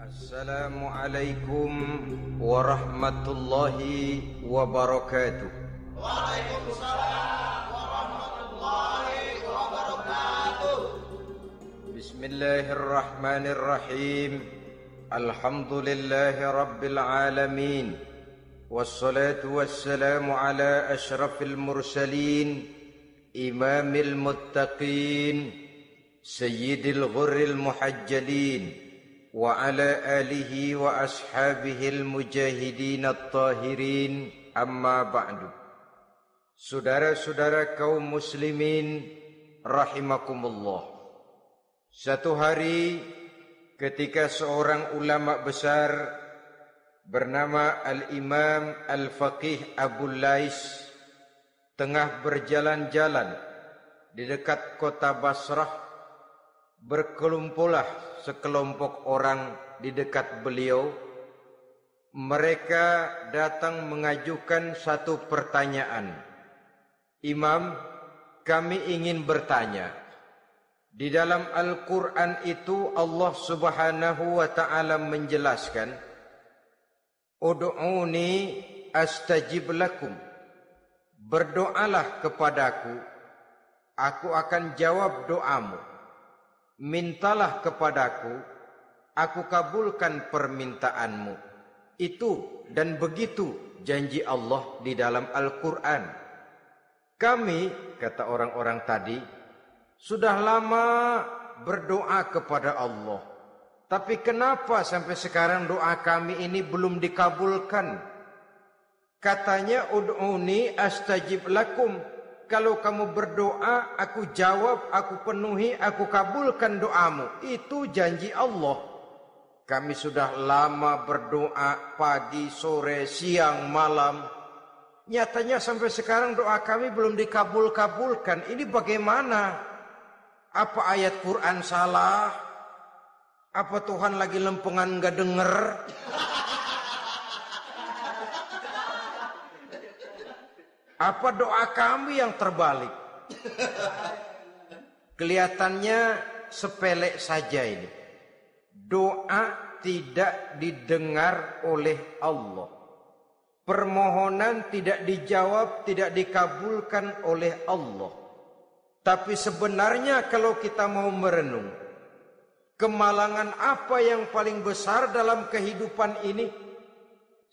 Assalamualaikum warahmatullahi wabarakatuh. Waalaikumsalam warahmatullahi wabarakatuh. Bismillahirrahmanirrahim. Alhamdulillahi rabbil alamin. Wassalatu wassalamu ala ashrafil mursalin, imamil muttaqin, sayyidil ghurril muhajjalin, wa ala alihi wa ashabihil mujahidin at-tahirin, amma ba'du. Saudara-saudara kaum muslimin rahimakumullah. Satu hari ketika seorang ulama besar bernama Al-Imam Al-Faqih Abu Lais tengah berjalan-jalan di dekat kota Basrah, berkelumpulah sekelompok orang di dekat beliau. Mereka datang mengajukan satu pertanyaan. Imam, kami ingin bertanya. Di dalam Al-Quran itu Allah Subhanahu wa ta'ala menjelaskan, Ud'uni astajib lakum. Berdoalah kepadaku, aku akan jawab doamu. Mintalah kepadaku, aku kabulkan permintaanmu. Itu dan begitu janji Allah di dalam Al-Quran. Kami, kata orang-orang tadi, sudah lama berdoa kepada Allah. Tapi kenapa sampai sekarang doa kami ini belum dikabulkan? Katanya, Ud'uni astajib lakum. Kalau kamu berdoa, aku jawab, aku penuhi, aku kabulkan doamu. Itu janji Allah. Kami sudah lama berdoa pagi, sore, siang, malam. Nyatanya sampai sekarang doa kami belum dikabul-kabulkan. Ini bagaimana? Apa ayat Quran salah? Apa Tuhan lagi lempengan gak denger? Apa doa kami yang terbalik? Kelihatannya sepele saja ini. Doa tidak didengar oleh Allah. Permohonan tidak dijawab, tidak dikabulkan oleh Allah. Tapi sebenarnya kalau kita mau merenung, kemalangan apa yang paling besar dalam kehidupan ini?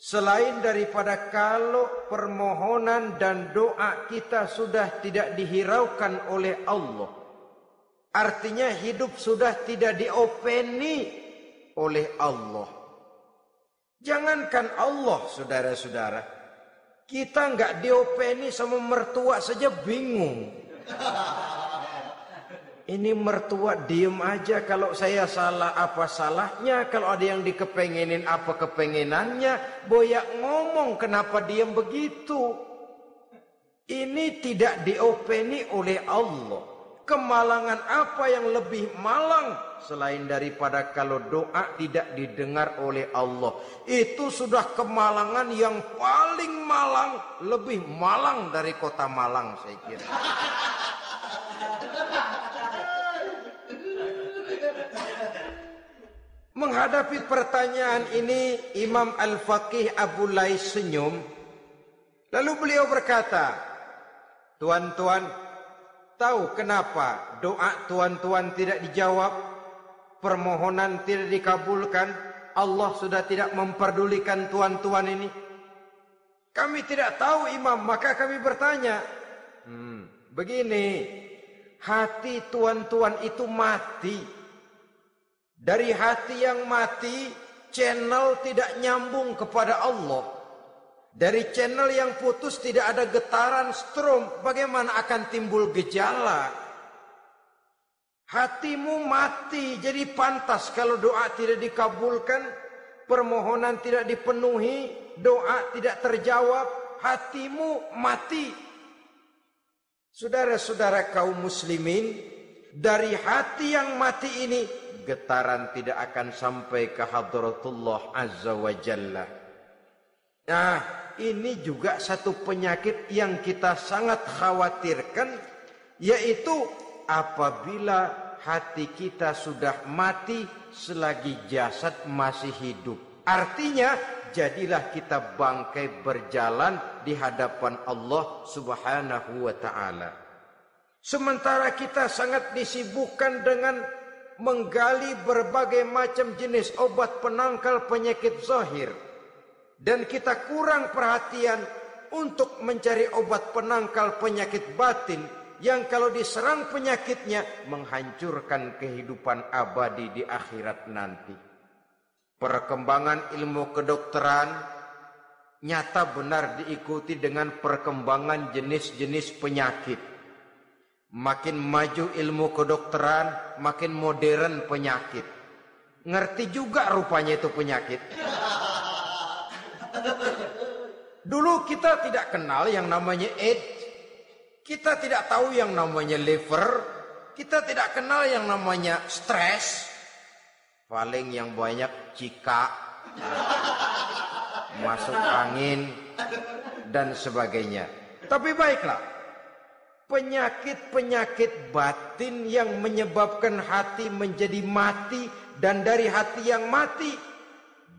Selain daripada kalau permohonan dan doa kita sudah tidak dihiraukan oleh Allah. Artinya hidup sudah tidak diopeni oleh Allah. Jangankan Allah, saudara-saudara, kita nggak diopeni sama mertua saja bingung. Ini mertua diem aja, kalau saya salah apa salahnya, kalau ada yang dikepengenin apa kepengenannya, boyak ngomong kenapa diem begitu. Ini tidak diopeni oleh Allah. Kemalangan apa yang lebih malang selain daripada kalau doa tidak didengar oleh Allah? Itu sudah kemalangan yang paling malang, lebih malang dari kota Malang saya kira. Menghadapi pertanyaan ini, Imam Al-Faqih Abu Lais senyum. Lalu beliau berkata, tuan-tuan, tahu kenapa doa tuan-tuan tidak dijawab? Permohonan tidak dikabulkan? Allah sudah tidak memperdulikan tuan-tuan ini? Kami tidak tahu, Imam, maka kami bertanya. Begini, hati tuan-tuan itu mati. Dari hati yang mati, channel tidak nyambung kepada Allah. Dari channel yang putus tidak ada getaran strom, bagaimana akan timbul gejala? Hatimu mati, jadi pantas kalau doa tidak dikabulkan, permohonan tidak dipenuhi, doa tidak terjawab, hatimu mati. Saudara-saudara kaum muslimin, dari hati yang mati ini, getaran tidak akan sampai ke hadratullah azza wa jalla. Nah, ini juga satu penyakit yang kita sangat khawatirkan, yaitu apabila hati kita sudah mati selagi jasad masih hidup. Artinya, jadilah kita bangkai berjalan di hadapan Allah Subhanahu wa ta'ala. Sementara kita sangat disibukkan dengan menggali berbagai macam jenis obat penangkal penyakit zahir, dan kita kurang perhatian untuk mencari obat penangkal penyakit batin yang kalau diserang penyakitnya menghancurkan kehidupan abadi di akhirat nanti. Perkembangan ilmu kedokteran nyata benar diikuti dengan perkembangan jenis-jenis penyakit. Makin maju ilmu kedokteran, makin modern penyakit. Ngerti juga rupanya itu penyakit. Dulu kita tidak kenal yang namanya AIDS. Kita tidak tahu yang namanya liver. Kita tidak kenal yang namanya stres. Paling yang banyak cika, masuk angin, dan sebagainya. Tapi baiklah, penyakit-penyakit batin yang menyebabkan hati menjadi mati, dan dari hati yang mati,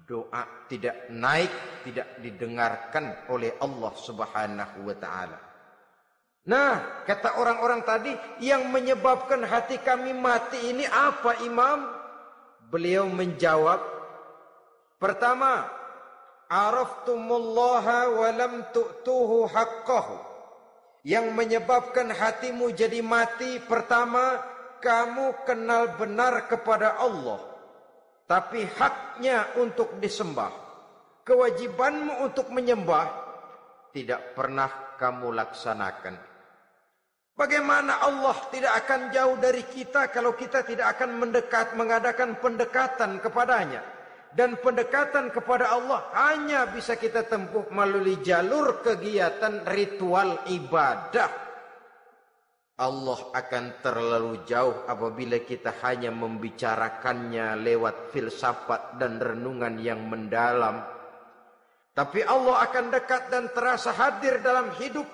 doa tidak naik, tidak didengarkan oleh Allah Subhanahu wa ta'ala. Nah, kata orang-orang tadi, yang menyebabkan hati kami mati ini apa, Imam? Beliau menjawab, pertama, araftumullaha wa lam tu'tuhu haqqahu. Yang menyebabkan hatimu jadi mati, pertama, kamu kenal benar kepada Allah, tapi haknya untuk disembah, kewajibanmu untuk menyembah, tidak pernah kamu laksanakan. Bagaimana Allah tidak akan jauh dari kita kalau kita tidak akan mengadakan pendekatan kepadanya. Dan pendekatan kepada Allah hanya bisa kita tempuh melalui jalur kegiatan ritual ibadah. Allah akan terlalu jauh apabila kita hanya membicarakannya lewat filsafat dan renungan yang mendalam. Tapi Allah akan dekat dan terasa hadir dalam hidup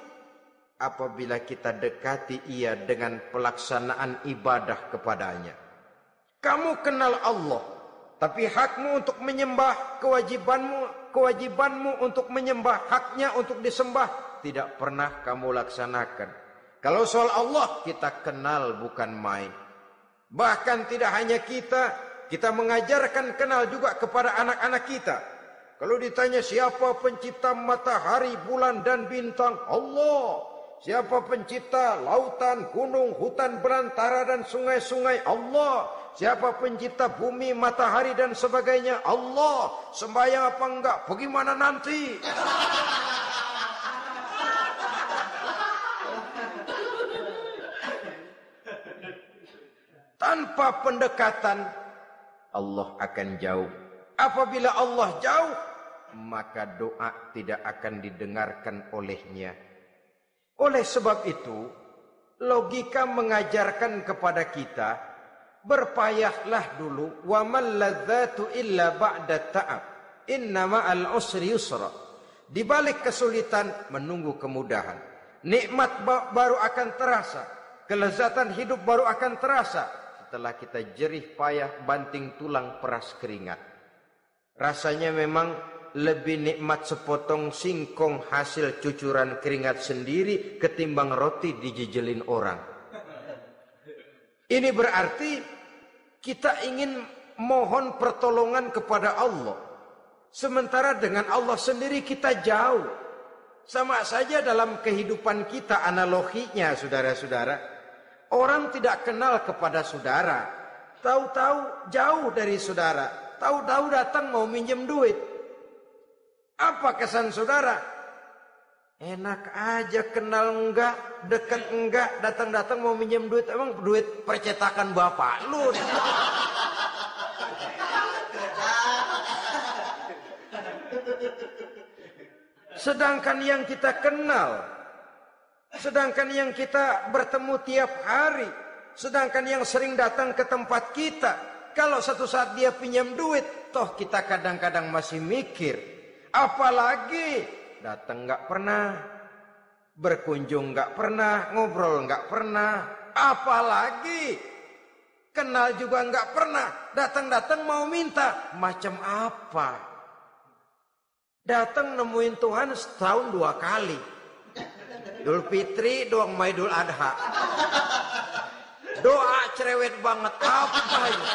apabila kita dekati ia dengan pelaksanaan ibadah kepadanya. Kamu kenal Allah, tapi hakmu untuk menyembah, kewajibanmu untuk menyembah, haknya untuk disembah, tidak pernah kamu laksanakan. Kalau soal Allah, kita kenal bukan main. Bahkan tidak hanya kita mengajarkan kenal juga kepada anak-anak kita. Kalau ditanya siapa pencipta matahari, bulan dan bintang, Allah. Siapa pencipta lautan, gunung, hutan belantara dan sungai-sungai? Allah. Siapa pencipta bumi, matahari dan sebagainya? Allah. Sembahyang apa enggak? Bagaimana nanti? Tanpa pendekatan, Allah akan jauh. Apabila Allah jauh, maka doa tidak akan didengarkan olehnya. Oleh sebab itu, logika mengajarkan kepada kita, berpayahlah dulu, wa mal ladzatu illa ba'da ta'ab, inna ma'al usri yusra. Di balik kesulitan menunggu kemudahan. Nikmat baru akan terasa, kelezatan hidup baru akan terasa setelah kita jerih payah banting tulang peras keringat. Rasanya memang lebih nikmat sepotong singkong hasil cucuran keringat sendiri ketimbang roti dijejelin orang. Ini berarti kita ingin mohon pertolongan kepada Allah, sementara dengan Allah sendiri kita jauh. Sama saja dalam kehidupan kita analoginya, saudara-saudara. Orang tidak kenal kepada saudara, tahu-tahu jauh dari saudara, tahu-tahu datang mau minjem duit. Apa kesan saudara? Enak aja, kenal enggak, dekat enggak, datang-datang mau minjem duit. Emang duit percetakan bapak lu? Sedangkan yang kita kenal, sedangkan yang kita bertemu tiap hari, sedangkan yang sering datang ke tempat kita, kalau satu saat dia pinjam duit, toh kita kadang-kadang masih mikir. Apalagi datang nggak pernah, berkunjung nggak pernah, ngobrol nggak pernah. Apalagi Kenal juga enggak pernah. Datang-datang mau minta. Macam apa? Datang nemuin Tuhan setahun 2 kali. Idul Fitri, doang Idul Adha. Doa cerewet banget. Apa ini?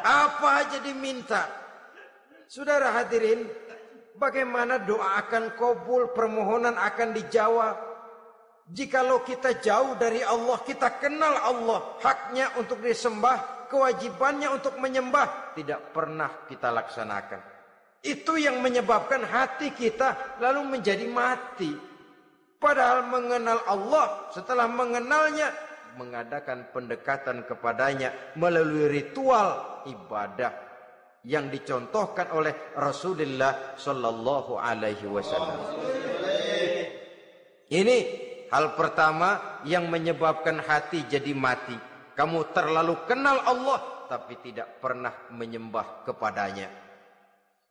Apa aja diminta. Saudara hadirin, bagaimana doa akan kabul, permohonan akan dijawab? Jikalau kita jauh dari Allah, kita kenal Allah, haknya untuk disembah, kewajibannya untuk menyembah, tidak pernah kita laksanakan. Itu yang menyebabkan hati kita lalu menjadi mati. Padahal mengenal Allah, setelah mengenalnya, mengadakan pendekatan kepadanya melalui ritual ibadah yang dicontohkan oleh Rasulullah Sallallahu Alaihi Wasallam. Ini hal pertama yang menyebabkan hati jadi mati. Kamu terlalu kenal Allah tapi tidak pernah menyembah kepadanya.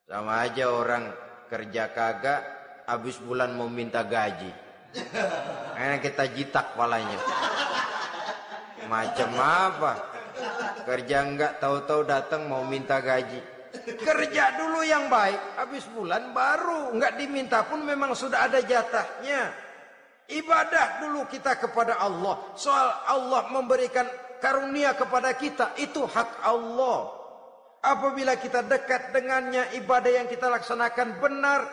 Sama aja orang kerja kagak, habis bulan mau minta gaji. Karena kita jitak kepalanya. Macam apa? Kerja enggak, tahu-tahu datang mau minta gaji. Kerja dulu yang baik, habis bulan baru. Enggak diminta pun memang sudah ada jatahnya. Ibadah dulu kita kepada Allah. Soal Allah memberikan karunia kepada kita, itu hak Allah. Apabila kita dekat dengannya, ibadah yang kita laksanakan benar,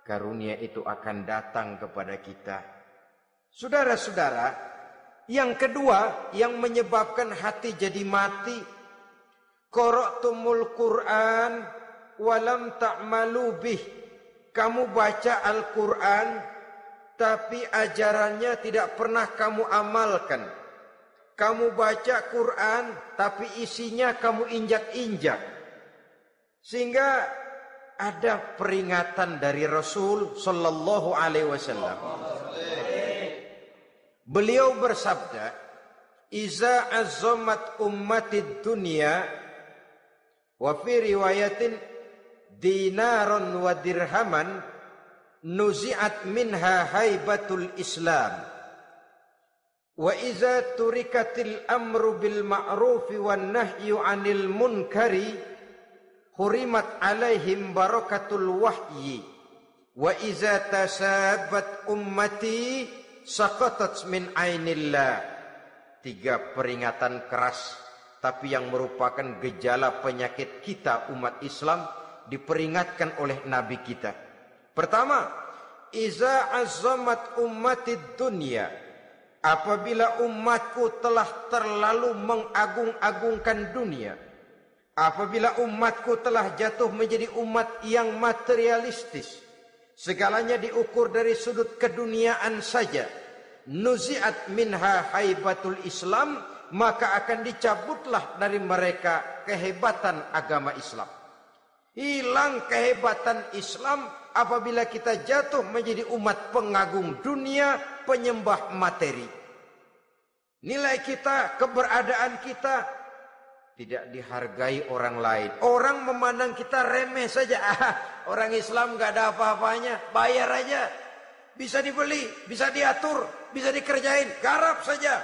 karunia itu akan datang kepada kita. Saudara-saudara, yang kedua yang menyebabkan hati jadi mati, qara'tumul Qur'an walam ta'malu bih. Kamu baca Al-Qur'an tapi ajarannya tidak pernah kamu amalkan. Kamu baca Quran tapi isinya kamu injak-injak. Sehingga ada peringatan dari Rasul Sallallahu Alaihi Wasallam. Beliau bersabda, "Iza azzamat ummatid dunya wa fi riwayatin dinaron wa dirhaman nuzi'at minha haibatul Islam. Wa iza turikatil amru bil ma'rufi wan nahyu 'anil munkari hurimat 'alaihim barakatul wahyi. Wa iza tasabat ummati saqatat min ainillah." 3 peringatan keras tapi yang merupakan gejala penyakit kita umat Islam diperingatkan oleh Nabi kita. Pertama, iza azzamat ummatid dunya. Apabila umatku telah terlalu mengagung-agungkan dunia, apabila umatku telah jatuh menjadi umat yang materialistis, segalanya diukur dari sudut keduniaan saja, nuzi'at minha haibatul Islam, maka akan dicabutlah dari mereka kehebatan agama Islam. Hilang kehebatan Islam apabila kita jatuh menjadi umat pengagung dunia, penyembah materi. Nilai kita, keberadaan kita tidak dihargai orang lain. Orang memandang kita remeh saja. Orang Islam gak ada apa-apanya, bayar aja. Bisa dibeli, bisa diatur, bisa dikerjain, garap saja.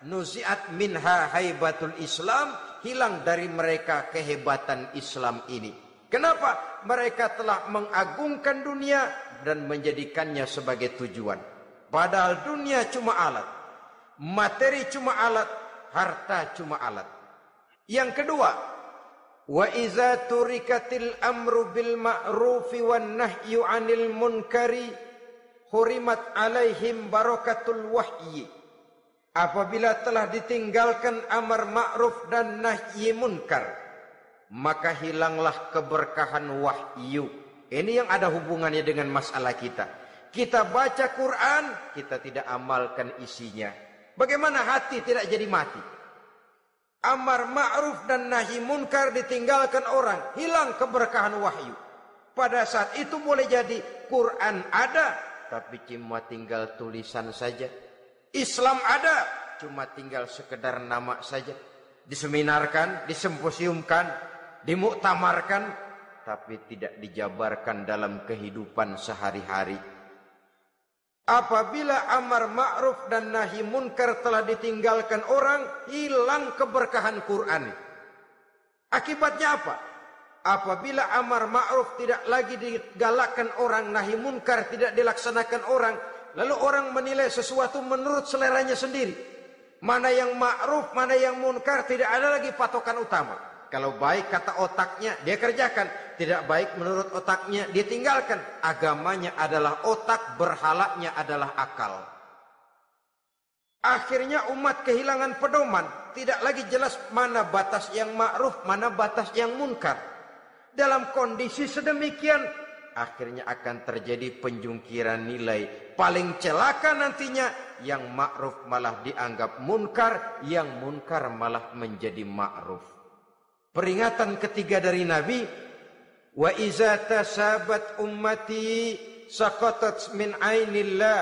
Nuzi'at minha haibatul Islam, hilang dari mereka kehebatan Islam ini. Kenapa? Mereka telah mengagungkan dunia dan menjadikannya sebagai tujuan. Padahal dunia cuma alat, materi cuma alat, harta cuma alat. Yang kedua, wa iza turikatil amru bil ma'rufi wan nahyu 'anil munkari hurimat 'alaihim barakatul wahyi. Apabila telah ditinggalkan amar ma'ruf dan nahi munkar, maka hilanglah keberkahan wahyu. Ini yang ada hubungannya dengan masalah kita. Kita baca Quran, kita tidak amalkan isinya. Bagaimana hati tidak jadi mati? Amar ma'ruf dan nahi munkar ditinggalkan orang, hilang keberkahan wahyu. Pada saat itu boleh jadi Quran ada, tapi cuma tinggal tulisan saja. Islam ada, cuma tinggal sekedar nama saja. Diseminarkan, disimposiumkan, dimuktamarkan, tapi tidak dijabarkan dalam kehidupan sehari-hari. Apabila amar ma'ruf dan nahi munkar telah ditinggalkan orang, hilang keberkahan Quran. Akibatnya apa? Apabila amar ma'ruf tidak lagi digalakkan orang, nahi munkar tidak dilaksanakan orang, lalu orang menilai sesuatu menurut seleranya sendiri. Mana yang ma'ruf, mana yang munkar, tidak ada lagi patokan utama. Kalau baik kata otaknya, dia kerjakan. Tidak baik menurut otaknya, dia tinggalkan. Agamanya adalah otak, berhalanya adalah akal. Akhirnya umat kehilangan pedoman. Tidak lagi jelas mana batas yang ma'ruf, mana batas yang munkar. Dalam kondisi sedemikian, akhirnya akan terjadi penjungkiran nilai. Paling celaka nantinya, yang ma'ruf malah dianggap munkar, yang munkar malah menjadi ma'ruf. Peringatan ketiga dari Nabi, wa iza tasabat ummati saqatat min ainillah.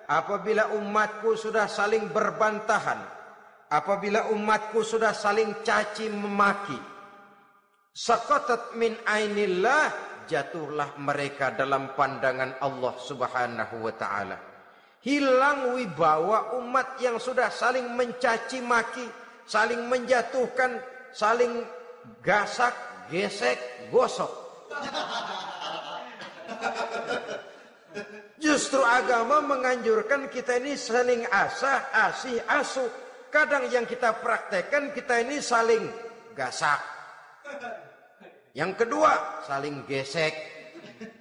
Apabila umatku sudah saling berbantahan, apabila umatku sudah saling caci memaki, saqatat min ainillah, jatuhlah mereka dalam pandangan Allah Subhanahu wa taala. Hilang wibawa umat yang sudah saling mencaci maki, saling menjatuhkan, saling gasak, gesek, gosok. Justru agama menganjurkan kita ini saling asah, asih, asuh. Kadang yang kita praktekkan kita ini saling gasak. Yang kedua, saling gesek.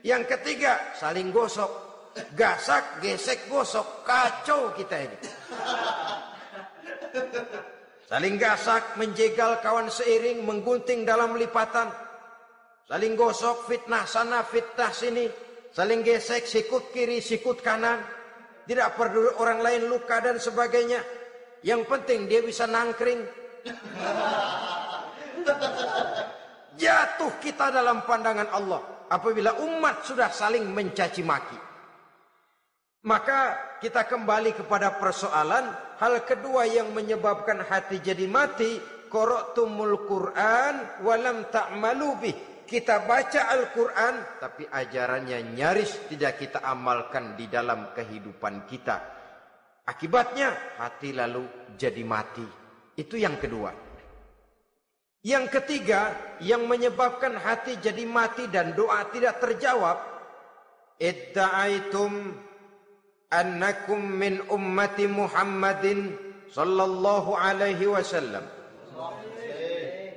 Yang ketiga, saling gosok. Gasak, gesek, gosok. Kacau kita ini. Saling gasak, menjegal kawan seiring, menggunting dalam lipatan. Saling gosok, fitnah sana, fitnah sini. Saling gesek, sikut kiri, sikut kanan. Tidak peduli orang lain luka dan sebagainya. Yang penting dia bisa nangkring. Jatuh kita dalam pandangan Allah apabila umat sudah saling mencaci maki. Maka kita kembali kepada persoalan, hal kedua yang menyebabkan hati jadi mati, qara'tumul Qur'an walam ta'malu bih. Kita baca Al-Quran tapi ajarannya nyaris tidak kita amalkan di dalam kehidupan kita. Akibatnya hati lalu jadi mati. Itu yang kedua. Yang ketiga yang menyebabkan hati jadi mati dan doa tidak terjawab, idda'aitum annakum min ummati Muhammadin sallallahu alaihi wasallam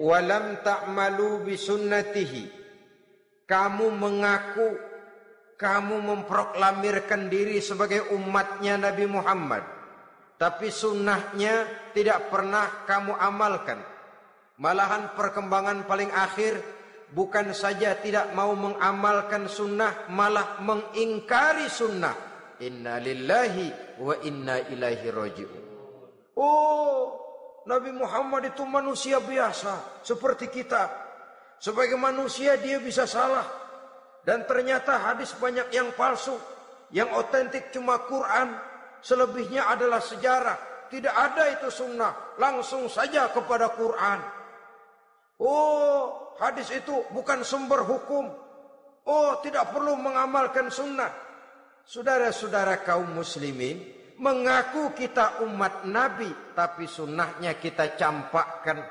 walam ta'malu bisunnatihi. Kamu mengaku, kamu memproklamirkan diri sebagai umatnya Nabi Muhammad, tapi sunnahnya tidak pernah kamu amalkan. Malahan perkembangan paling akhir, bukan saja tidak mau mengamalkan sunnah, malah mengingkari sunnah. Inna lillahi wa inna ilaihi raji'un. Oh, Nabi Muhammad itu manusia biasa seperti kita. Sebagai manusia dia bisa salah. Dan ternyata hadis banyak yang palsu. Yang otentik cuma Quran. Selebihnya adalah sejarah. Tidak ada itu sunnah. Langsung saja kepada Quran. Oh, hadis itu bukan sumber hukum. Oh, tidak perlu mengamalkan sunnah. Saudara-saudara kaum muslimin, mengaku kita umat Nabi, tapi sunnahnya kita campakkan,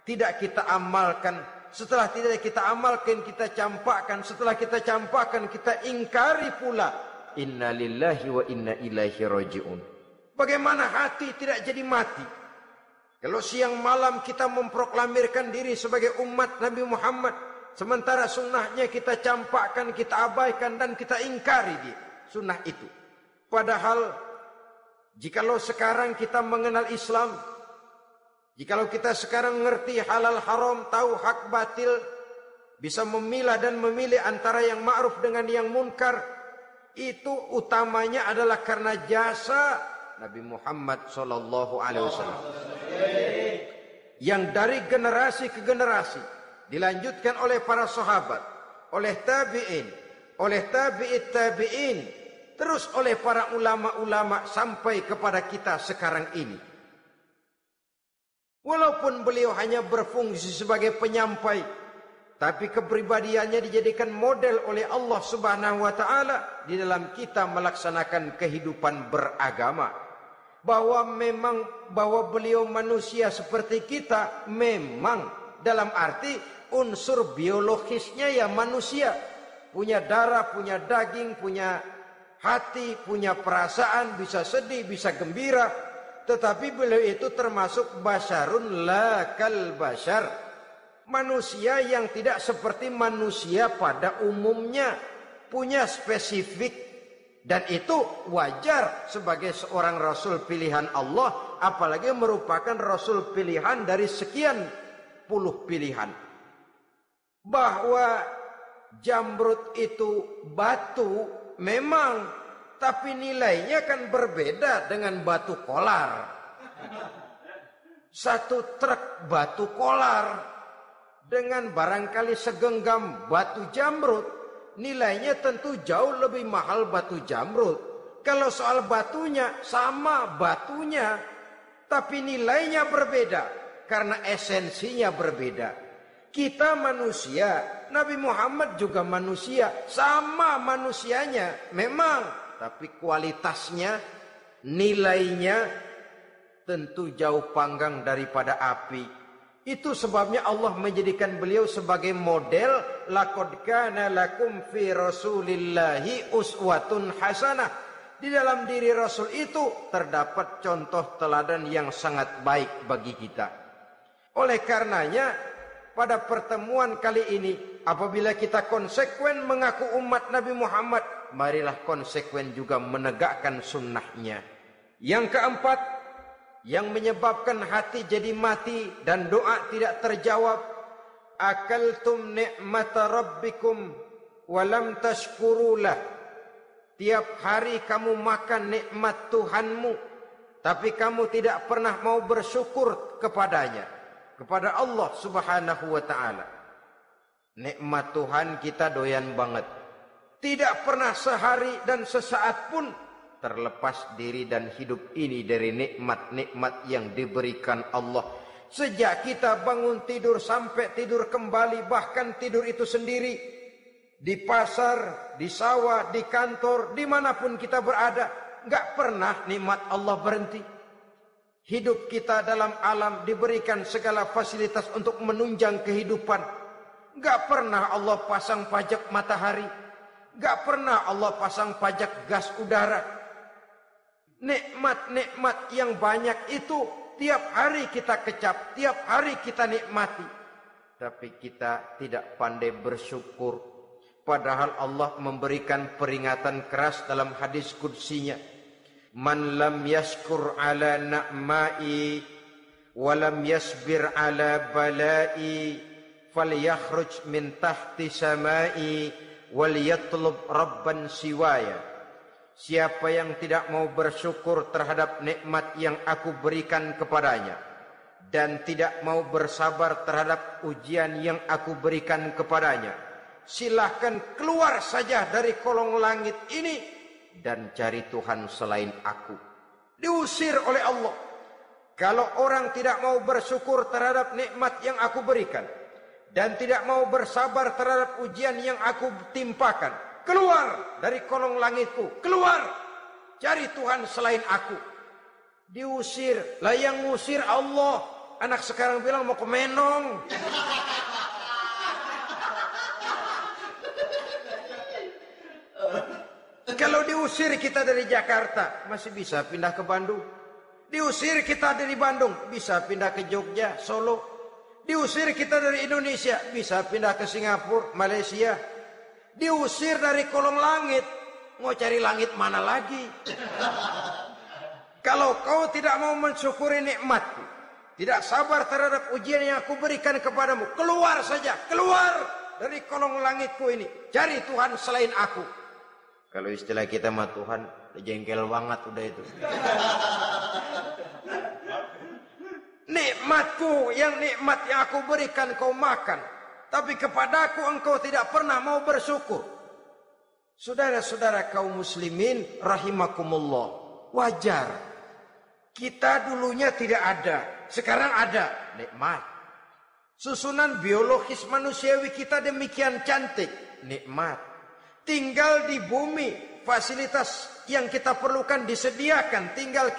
tidak kita amalkan. Setelah tidak kita amalkan, kita campakkan. Setelah kita campakkan, kita ingkari pula. Inna lillahi wa inna ilaihi raji'un. Bagaimana hati tidak jadi mati? Kalau siang malam kita memproklamirkan diri sebagai umat Nabi Muhammad, sementara sunnahnya kita campakkan, kita abaikan, dan kita ingkari dia, sunnah itu. Padahal jikalau sekarang kita mengenal Islam, jikalau kita sekarang mengerti halal haram, tahu hak batil, bisa memilah dan memilih antara yang ma'ruf dengan yang munkar, itu utamanya adalah karena jasa Nabi Muhammad SAW. Yang dari generasi ke generasi dilanjutkan oleh para sahabat, oleh tabi'in, oleh tabi'it tabi'in, terus oleh para ulama-ulama sampai kepada kita sekarang ini. Walaupun beliau hanya berfungsi sebagai penyampai, tapi kepribadiannya dijadikan model oleh Allah Subhanahu wa taala di dalam kita melaksanakan kehidupan beragama. Bahwa beliau manusia seperti kita, memang dalam arti unsur biologisnya ya manusia, punya darah, punya daging, punya hati, punya perasaan, bisa sedih, bisa gembira, tetapi beliau itu termasuk basyarun la kal basyar, manusia yang tidak seperti manusia pada umumnya, punya spesifik, dan itu wajar sebagai seorang rasul pilihan Allah, apalagi merupakan rasul pilihan dari sekian puluh pilihan. Bahwa jamrud itu batu memang, tapi nilainya kan berbeda dengan batu kolar. Satu truk batu kolar dengan barangkali segenggam batu jamrud, nilainya tentu jauh lebih mahal batu jamrud. Kalau soal batunya, sama batunya, tapi nilainya berbeda karena esensinya berbeda. Kita manusia, Nabi Muhammad juga manusia, sama manusianya memang, tapi kualitasnya, nilainya tentu jauh panggang daripada api. Itu sebabnya Allah menjadikan beliau sebagai model. Laqad kana lakum fi rasulillahi uswatun hasanah. Di dalam diri Rasul itu terdapat contoh teladan yang sangat baik bagi kita. Oleh karenanya, pada pertemuan kali ini, apabila kita konsekuen mengaku umat Nabi Muhammad, marilah konsekuen juga menegakkan sunnahnya. Yang keempat, yang menyebabkan hati jadi mati dan doa tidak terjawab, akaltum ni'mata rabbikum walam tashkurulah. Tiap hari kamu makan nikmat Tuhanmu, tapi kamu tidak pernah mau bersyukur kepadanya, kepada Allah Subhanahu wa ta'ala. Nikmat Tuhan kita doyan banget, tidak pernah sehari dan sesaat pun terlepas diri dan hidup ini dari nikmat-nikmat yang diberikan Allah. Sejak kita bangun tidur sampai tidur kembali, bahkan tidur itu sendiri, di pasar, di sawah, di kantor, dimanapun kita berada, nggak pernah nikmat Allah berhenti. Hidup kita dalam alam diberikan segala fasilitas untuk menunjang kehidupan. Nggak pernah Allah pasang pajak matahari, nggak pernah Allah pasang pajak gas udara. Nikmat-nikmat yang banyak itu tiap hari kita kecap, tiap hari kita nikmati. Tapi kita tidak pandai bersyukur. Padahal Allah memberikan peringatan keras dalam hadis qudsinya. Man lam yashkur ala na'mai wa lam yasbir ala balai falyakhruj min tahti samai wal yatlub rabban siwaya. Siapa yang tidak mau bersyukur terhadap nikmat yang aku berikan kepadanya dan tidak mau bersabar terhadap ujian yang aku berikan kepadanya, silahkan keluar saja dari kolong langit ini dan cari Tuhan selain aku. Diusir oleh Allah. Kalau orang tidak mau bersyukur terhadap nikmat yang aku berikan dan tidak mau bersabar terhadap ujian yang aku timpakan, keluar dari kolong langitku, keluar, cari Tuhan selain aku. Diusir. Lah yang ngusir Allah. Anak sekarang bilang mau ke Menong. Kalau diusir kita dari Jakarta, masih bisa pindah ke Bandung. Diusir kita dari Bandung, bisa pindah ke Jogja, Solo. Diusir kita dari Indonesia, bisa pindah ke Singapura, Malaysia. Diusir dari kolong langit, mau cari langit mana lagi? Kalau kau tidak mau mensyukuri nikmatku, tidak sabar terhadap ujian yang aku berikan kepadamu, keluar saja, keluar dari kolong langitku ini, cari Tuhan selain aku. Kalau istilah kita mah Tuhan, jengkel banget udah itu. Nikmatku, nikmat yang aku berikan kau makan, tapi kepadaku engkau tidak pernah mau bersyukur. Saudara-saudara kaum muslimin rahimakumullah, wajar. Kita dulunya tidak ada, sekarang ada nikmat. Susunan biologis manusiawi kita demikian cantik, nikmat. Tinggal di bumi, fasilitas yang kita perlukan disediakan, tinggal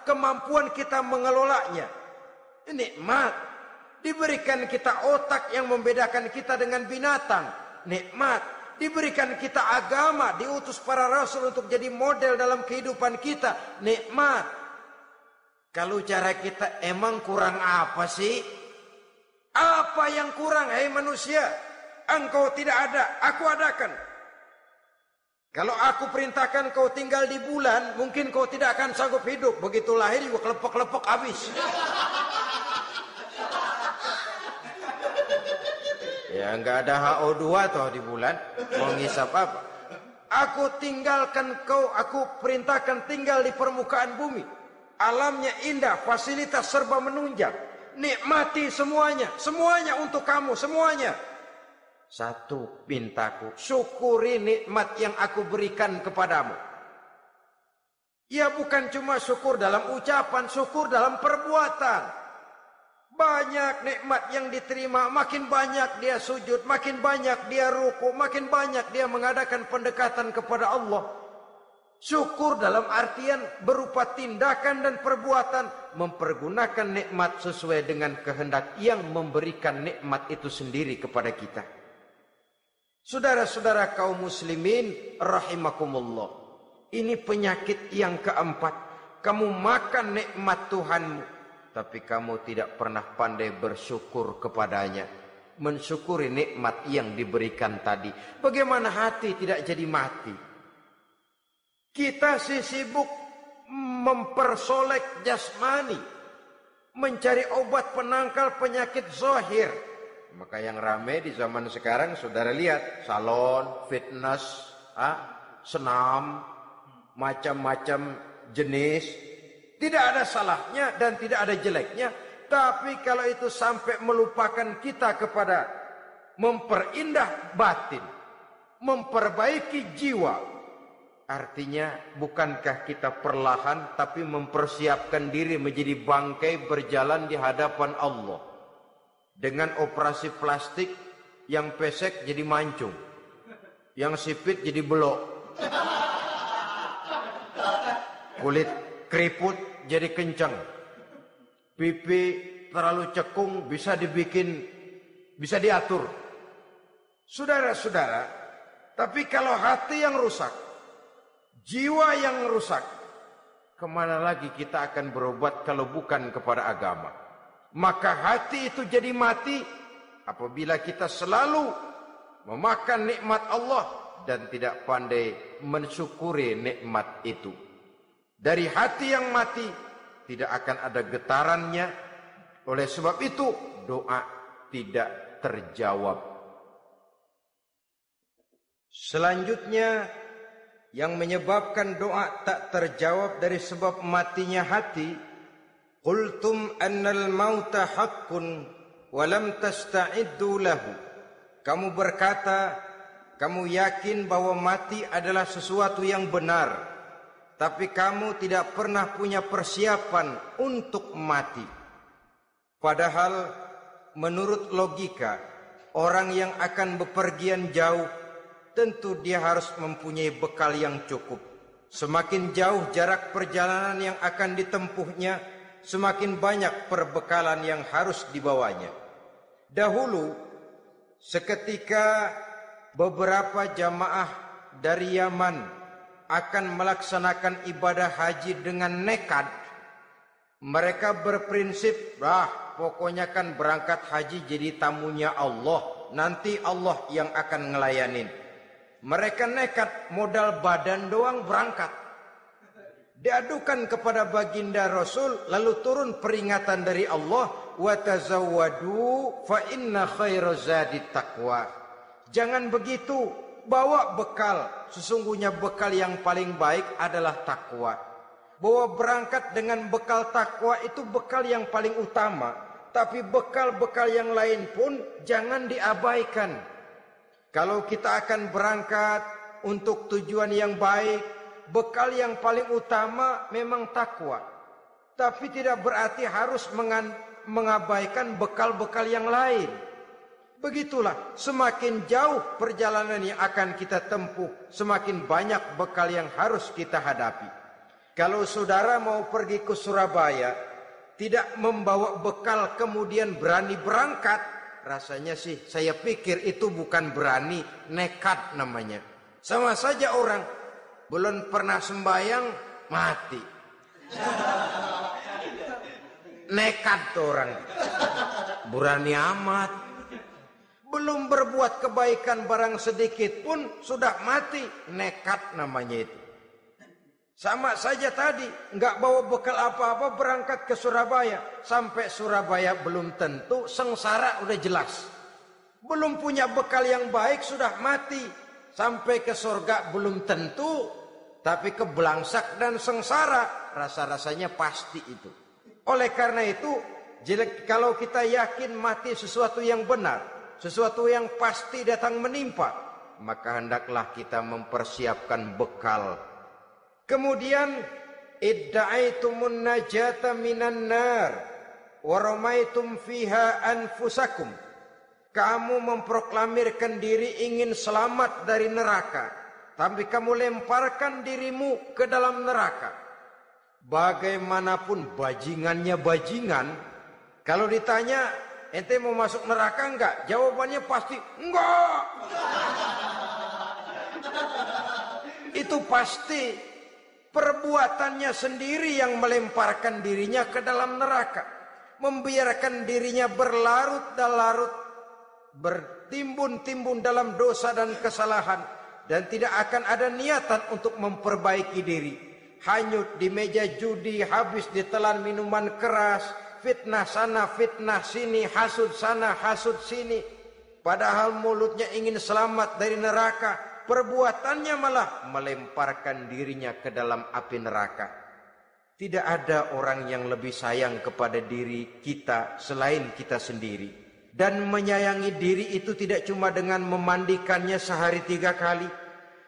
kemampuan kita mengelolanya. Nikmat. Diberikan kita otak yang membedakan kita dengan binatang, nikmat. Diberikan kita agama, diutus para rasul untuk jadi model dalam kehidupan kita, nikmat. Kalau cara kita emang kurang apa sih? Apa yang kurang, hai manusia? Engkau tidak ada, aku adakan. Kalau aku perintahkan kau tinggal di bulan, mungkin kau tidak akan sanggup hidup. Begitu lahir juga kelepek-kelepek habis. Ya enggak ada HO2 toh di bulan. Mau ngisap apa? Aku tinggalkan kau, aku perintahkan tinggal di permukaan bumi. Alamnya indah, fasilitas serba menunjang. Nikmati semuanya, semuanya untuk kamu, semuanya. Satu pintaku, syukuri nikmat yang aku berikan kepadamu. Ya bukan cuma syukur dalam ucapan, syukur dalam perbuatan. Banyak nikmat yang diterima, makin banyak dia sujud, makin banyak dia ruku, makin banyak dia mengadakan pendekatan kepada Allah. Syukur dalam artian berupa tindakan dan perbuatan, mempergunakan nikmat sesuai dengan kehendak yang memberikan nikmat itu sendiri kepada kita. Saudara-saudara kaum muslimin rahimakumullah. Ini penyakit yang keempat. Kamu makan nikmat Tuhanmu, tapi kamu tidak pernah pandai bersyukur kepadanya. Mensyukuri nikmat yang diberikan tadi. Bagaimana hati tidak jadi mati? Kita sibuk mempersolek jasmani, mencari obat penangkal penyakit zahir. Maka yang ramai di zaman sekarang, saudara lihat, salon, fitness, senam, macam-macam jenis. Tidak ada salahnya dan tidak ada jeleknya. Tapi kalau itu sampai melupakan kita kepada memperindah batin, memperbaiki jiwa, artinya bukankah kita perlahan tapi mempersiapkan diri menjadi bangkai berjalan di hadapan Allah. Dengan operasi plastik, yang pesek jadi mancung, yang sipit jadi belok, kulit keriput jadi kencang, pipi terlalu cekung bisa diatur. Saudara-saudara, tapi kalau hati yang rusak, jiwa yang rusak, kemana lagi kita akan berobat kalau bukan kepada agama? Maka hati itu jadi mati apabila kita selalu memakan nikmat Allah dan tidak pandai mensyukuri nikmat itu. Dari hati yang mati tidak akan ada getarannya. Oleh sebab itu doa tidak terjawab. Selanjutnya, yang menyebabkan doa tak terjawab dari sebab matinya hati, qultum annal mauta haqqun wa lam tasta'iddu lahu. Kamu berkata, kamu yakin bahwa mati adalah sesuatu yang benar, tapi kamu tidak pernah punya persiapan untuk mati. Padahal menurut logika, orang yang akan bepergian jauh tentu dia harus mempunyai bekal yang cukup. Semakin jauh jarak perjalanan yang akan ditempuhnya, semakin banyak perbekalan yang harus dibawanya. Dahulu, seketika beberapa jamaah dari Yaman akan melaksanakan ibadah haji dengan nekat, mereka berprinsip, pokoknya kan berangkat haji jadi tamunya Allah, nanti Allah yang akan ngelayanin. Mereka nekat, modal badan doang berangkat. Diadukan kepada baginda Rasul, lalu turun peringatan dari Allah, wa tazawwadu fa inna khairaz zadi taqwa. Jangan begitu, bawa bekal. Sesungguhnya bekal yang paling baik adalah takwa. Bahwa berangkat dengan bekal takwa itu bekal yang paling utama. Tapi bekal-bekal yang lain pun jangan diabaikan. Kalau kita akan berangkat untuk tujuan yang baik, bekal yang paling utama memang takwa. Tapi tidak berarti harus mengabaikan bekal-bekal yang lain. Begitulah, semakin jauh perjalanan yang akan kita tempuh, semakin banyak bekal yang harus kita hadapi. Kalau saudara mau pergi ke Surabaya, tidak membawa bekal kemudian berani berangkat, rasanya sih saya pikir itu bukan berani, nekat namanya. Sama saja orang belum pernah sembahyang mati. Nekat tuh orang. Berani amat. Belum berbuat kebaikan barang sedikit pun sudah mati. Nekat namanya itu. Sama saja tadi, nggak bawa bekal apa-apa berangkat ke Surabaya. Sampai Surabaya belum tentu, sengsara udah jelas. Belum punya bekal yang baik sudah mati. Sampai ke surga belum tentu, tapi kebelangsak dan sengsara rasa-rasanya pasti itu. Oleh karena itu, kalau kita yakin mati sesuatu yang benar, sesuatu yang pasti datang menimpa, maka hendaklah kita mempersiapkan bekal. Kemudian, idda'aitumun najata minan nar wa ramaitum fiha anfusakum. Kamu memproklamirkan diri ingin selamat dari neraka, tapi kamu lemparkan dirimu ke dalam neraka. Bagaimanapun bajingannya bajingan, kalau ditanya ente mau masuk neraka enggak? Jawabannya pasti enggak. Itu pasti perbuatannya sendiri yang melemparkan dirinya ke dalam neraka. Membiarkan dirinya berlarut-larut, bertimbun-timbun dalam dosa dan kesalahan. Dan tidak akan ada niatan untuk memperbaiki diri. Hanyut di meja judi, habis ditelan minuman keras, fitnah sana, fitnah sini, hasud sana, hasud sini. Padahal mulutnya ingin selamat dari neraka, perbuatannya malah melemparkan dirinya ke dalam api neraka. Tidak ada orang yang lebih sayang kepada diri kita selain kita sendiri. Dan menyayangi diri itu tidak cuma dengan memandikannya sehari 3 kali,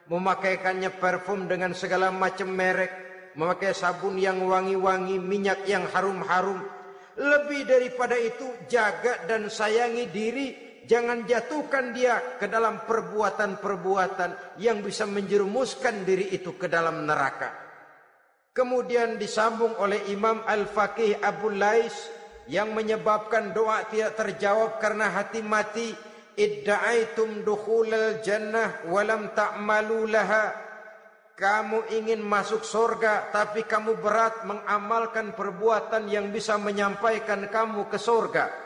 memakaikannya parfum dengan segala macam merek, memakai sabun yang wangi-wangi, minyak yang harum-harum. Lebih daripada itu, jaga dan sayangi diri. Jangan jatuhkan dia ke dalam perbuatan-perbuatan yang bisa menjerumuskan diri itu ke dalam neraka. Kemudian disambung oleh Imam Al-Faqih Abu Lais yang menyebabkan doa tidak terjawab karena hati mati. Idda'aitum dukhulal jannah walam ta'malu laha. Kamu ingin masuk surga, tapi kamu berat mengamalkan perbuatan yang bisa menyampaikan kamu ke surga.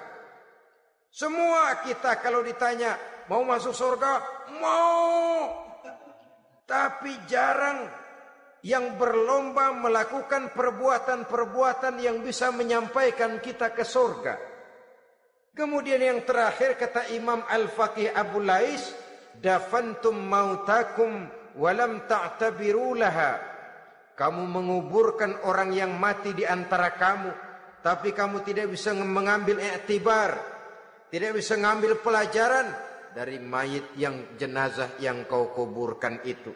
Semua kita kalau ditanya, mau masuk surga? Mau. Tapi jarang yang berlomba melakukan perbuatan-perbuatan yang bisa menyampaikan kita ke surga. Kemudian yang terakhir kata Imam Al-Faqih Abu Lais, dafantum mautakum walam ta'tabiru laha. Kamu menguburkan orang yang mati di antara kamu, tapi kamu tidak bisa mengambil iktibar, tidak bisa mengambil pelajaran dari mayit yang jenazah yang kau kuburkan itu.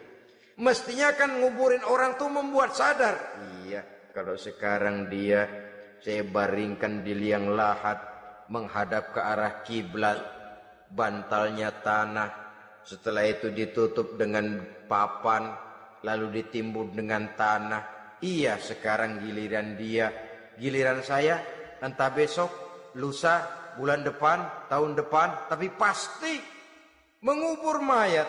Mestinya kan nguburin orang tuh membuat sadar. Iya, kalau sekarang dia saya baringkan di liang lahat menghadap ke arah kiblat, bantalnya tanah, setelah itu ditutup dengan papan, lalu ditimbun dengan tanah. Iya, sekarang giliran dia, giliran saya, entah besok, lusa, bulan depan, tahun depan, tapi pasti mengubur mayat,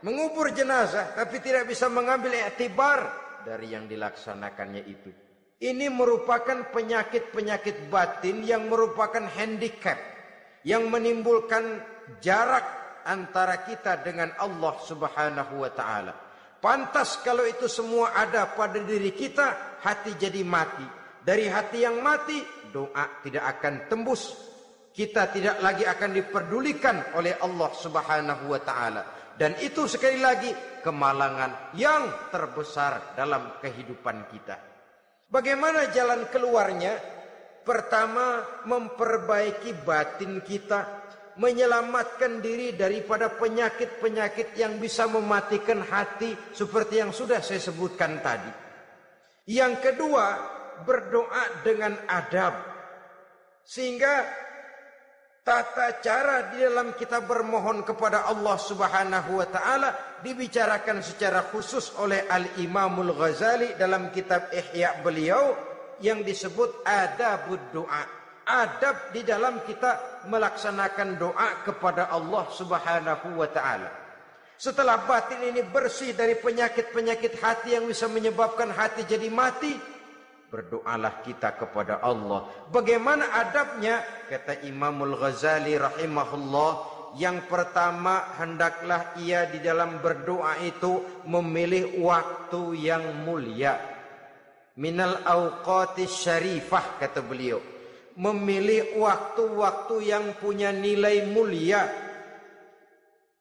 mengubur jenazah, tapi tidak bisa mengambil iktibar dari yang dilaksanakannya itu. Ini merupakan penyakit-penyakit batin yang merupakan handicap, yang menimbulkan jarak antara kita dengan Allah Subhanahu wa ta'ala. Pantas kalau itu semua ada pada diri kita, hati jadi mati. Dari hati yang mati, doa tidak akan tembus. Kita tidak lagi akan diperdulikan oleh Allah Subhanahu wa ta'ala. Dan itu sekali lagi kemalangan yang terbesar dalam kehidupan kita. Bagaimana jalan keluarnya? Pertama, memperbaiki batin kita, menyelamatkan diri daripada penyakit-penyakit yang bisa mematikan hati seperti yang sudah saya sebutkan tadi. Yang kedua, berdoa dengan adab. Sehingga tata cara di dalam kita bermohon kepada Allah Subhanahu wa taala dibicarakan secara khusus oleh Al-Imamul Ghazali dalam kitab Ihya beliau yang disebut adabud doa. Adab di dalam kita melaksanakan doa kepada Allah Subhanahu wa taala. Setelah batin ini bersih dari penyakit-penyakit hati yang bisa menyebabkan hati jadi mati, berdoalah kita kepada Allah. Bagaimana adabnya? Kata Imamul Ghazali rahimahullah, yang pertama hendaklah ia di dalam berdoa itu memilih waktu yang mulia. Minal awqatis syarifah, kata beliau. Memilih waktu-waktu yang punya nilai mulia.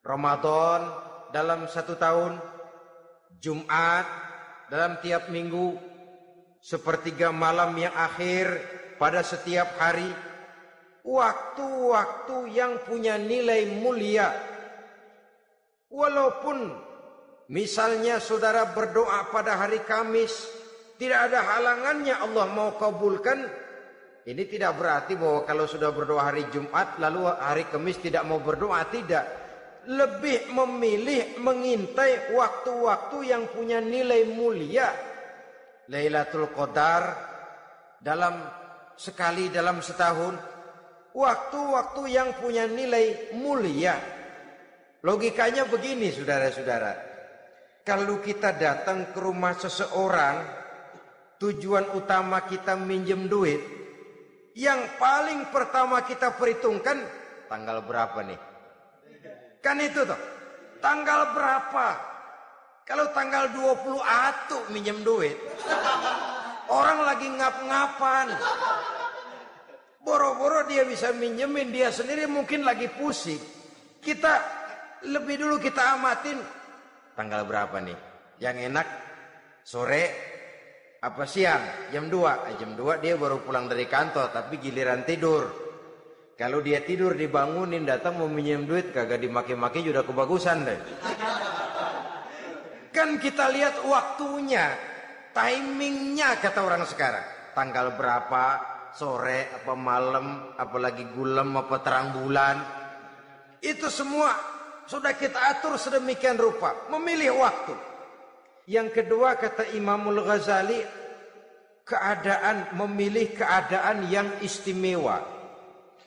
Ramadan dalam 1 tahun, Jumat dalam tiap minggu, sepertiga malam yang akhir pada setiap hari. Waktu-waktu yang punya nilai mulia. Walaupun misalnya saudara berdoa pada hari Kamis, tidak ada halangannya Allah mau kabulkan. Ini tidak berarti bahwa kalau sudah berdoa hari Jumat lalu hari Kamis tidak mau berdoa, tidak. Lebih memilih mengintai waktu-waktu yang punya nilai mulia. Lailatul Qadar sekali dalam setahun. Waktu-waktu yang punya nilai mulia. Logikanya begini saudara-saudara. Kalau kita datang ke rumah seseorang, tujuan utama kita minjem duit, yang paling pertama kita perhitungkan tanggal berapa nih? Kan itu toh. Tanggal berapa? Kalau tanggal 20 atuh minjem duit. Orang lagi ngap-ngapan. Boro-boro dia bisa minjemin, dia sendiri mungkin lagi pusing. Kita lebih dulu kita amatin tanggal berapa nih? Yang enak sore apa siang? Jam 2. Jam 2 dia baru pulang dari kantor, tapi giliran tidur. Kalau dia tidur dibangunin, datang mau minjem duit, kagak dimaki-maki sudah kebagusan deh. Kan kita lihat waktunya, timingnya kata orang sekarang. Tanggal berapa, sore apa malam, apalagi gulem apa terang bulan. Itu semua sudah kita atur sedemikian rupa, memilih waktu. Yang kedua kata Imamul Ghazali, memilih keadaan yang istimewa.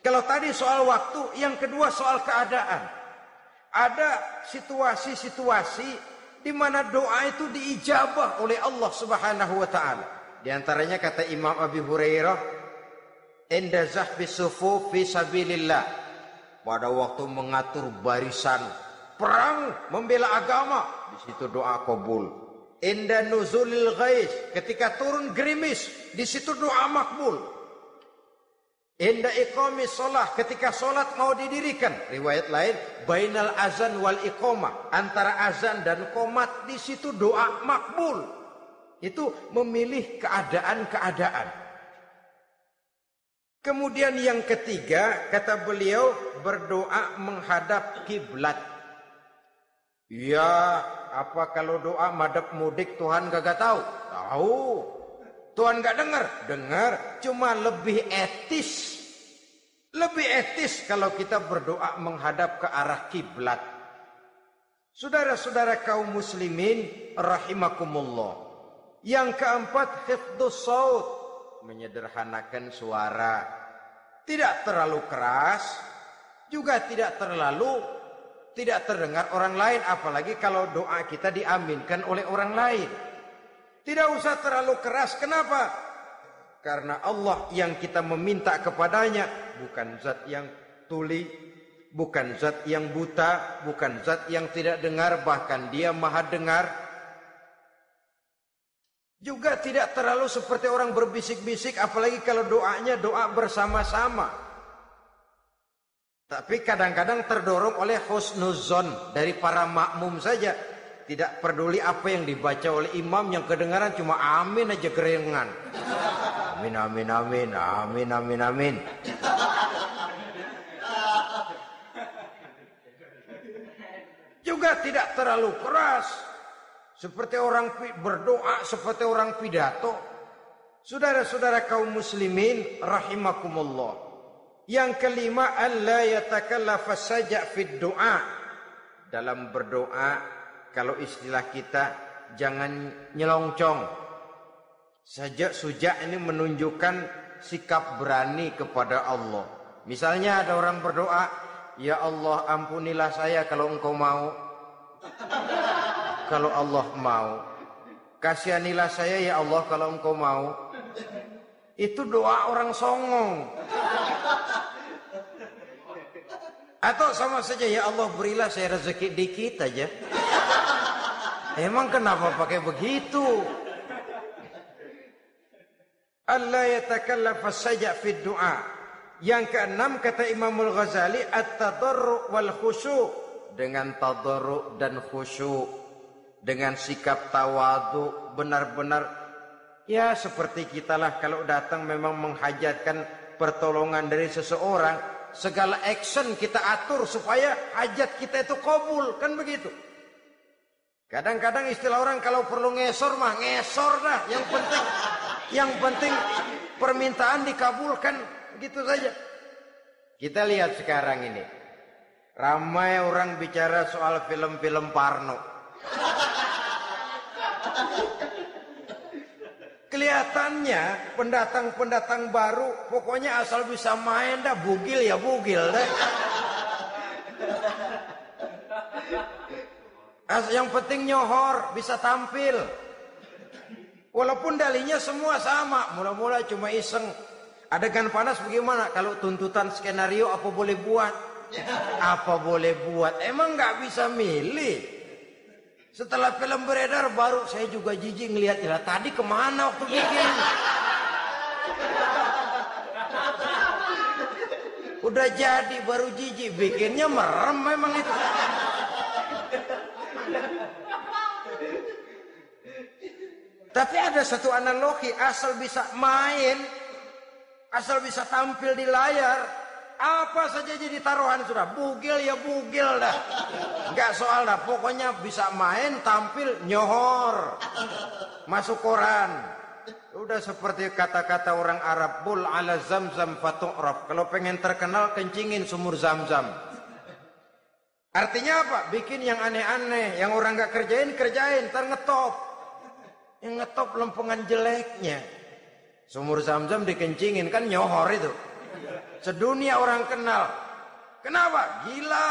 Kalau tadi soal waktu, yang kedua soal keadaan. Ada situasi-situasi di mana doa itu diijabah oleh Allah Subhanahu wa taala. Di antaranya kata Imam Abi Hurairah, "Inda zahbis sufuf fi sabilillah." Pada waktu mengatur barisan perang membela agama, di situ doa kabul. Inda nuzulil ghais, ketika turun gerimis, di situ doa makbul. Inda iqamis shalah, ketika salat mau didirikan, riwayat lain bainal azan wal iqamah, antara azan dan qomat, di situ doa makbul. Itu memilih keadaan-keadaan. Kemudian yang ketiga kata beliau, berdoa menghadap kiblat. Ya, apa kalau doa madhab mudik Tuhan gak tahu? Tahu. Tuhan gak dengar? Dengar. Cuma lebih etis. Lebih etis kalau kita berdoa menghadap ke arah kiblat. Saudara-saudara kaum muslimin rahimakumullah. Yang keempat, hifdzus saut, menyederhanakan suara. Tidak terlalu keras, juga tidak terdengar orang lain, apalagi kalau doa kita diaminkan oleh orang lain. Tidak usah terlalu keras. Kenapa? Karena Allah yang kita meminta kepadanya bukan zat yang tuli, bukan zat yang buta, bukan zat yang tidak dengar, bahkan Dia Maha dengar. Juga tidak terlalu seperti orang berbisik-bisik, apalagi kalau doanya doa bersama-sama. Tapi kadang-kadang terdorong oleh husnuzon dari para makmum saja. Tidak peduli apa yang dibaca oleh imam, yang kedengaran cuma amin aja kerengan. Amin, amin, amin, amin, amin, amin. Juga tidak terlalu keras. Seperti orang berdoa, seperti orang pidato. Saudara-saudara kaum muslimin rahimakumullah. Yang kelima, alla yatakallafa saja' fid du'a. Dalam berdoa, kalau istilah kita, jangan nyelongcong. Saja' suja' ini menunjukkan sikap berani kepada Allah. Misalnya ada orang berdoa, ya Allah ampunilah saya kalau engkau mau. Kalau Allah mau. Kasihanilah saya ya Allah kalau engkau mau. Itu doa orang songong. Atau sama saja, ya Allah berilah saya rezeki dikit aja. Emang kenapa pakai begitu? Allah yatakallafa saja fid du'a. Yang keenam kata Imamul Ghazali, at-tadarru' wal khusyu'. Dengan tadarru' dan khusyuk, dengan sikap tawadu, benar-benar ya seperti kita lah kalau datang memang menghajatkan pertolongan dari seseorang, segala action kita atur supaya hajat kita itu kabul, kan begitu. Kadang-kadang istilah orang kalau perlu ngesor mah ngesor dah, yang penting permintaan dikabulkan, gitu saja. Kita lihat sekarang ini, ramai orang bicara soal film-film Parno. Kelihatannya pendatang-pendatang baru, pokoknya asal bisa main dah, bugil ya bugil dah. Yang penting nyohor, bisa tampil. Walaupun dalinya semua sama, mula-mula cuma iseng. Adegan panas bagaimana? Kalau tuntutan skenario apa boleh buat? Apa boleh buat? Emang nggak bisa milih. Setelah film beredar baru saya juga jijik ngelihat, ya tadi kemana waktu bikin? Udah jadi baru jijik, bikinnya merem memang itu. Tapi ada satu analogi, asal bisa main, asal bisa tampil di layar, apa saja jadi taruhan sudah. Bugil ya bugil dah, nggak soal dah, pokoknya bisa main, tampil, nyohor, masuk koran. Udah seperti kata-kata orang Arab, bul ala zamzam fatu'raf. Kalau pengen terkenal kencingin sumur Zamzam. Artinya apa? Bikin yang aneh-aneh, yang orang nggak kerjain, ntar ngetop. Yang ngetop lempengan jeleknya. Sumur Zamzam dikencingin, kan nyohor itu. Sedunia orang kenal. Kenapa? Gila.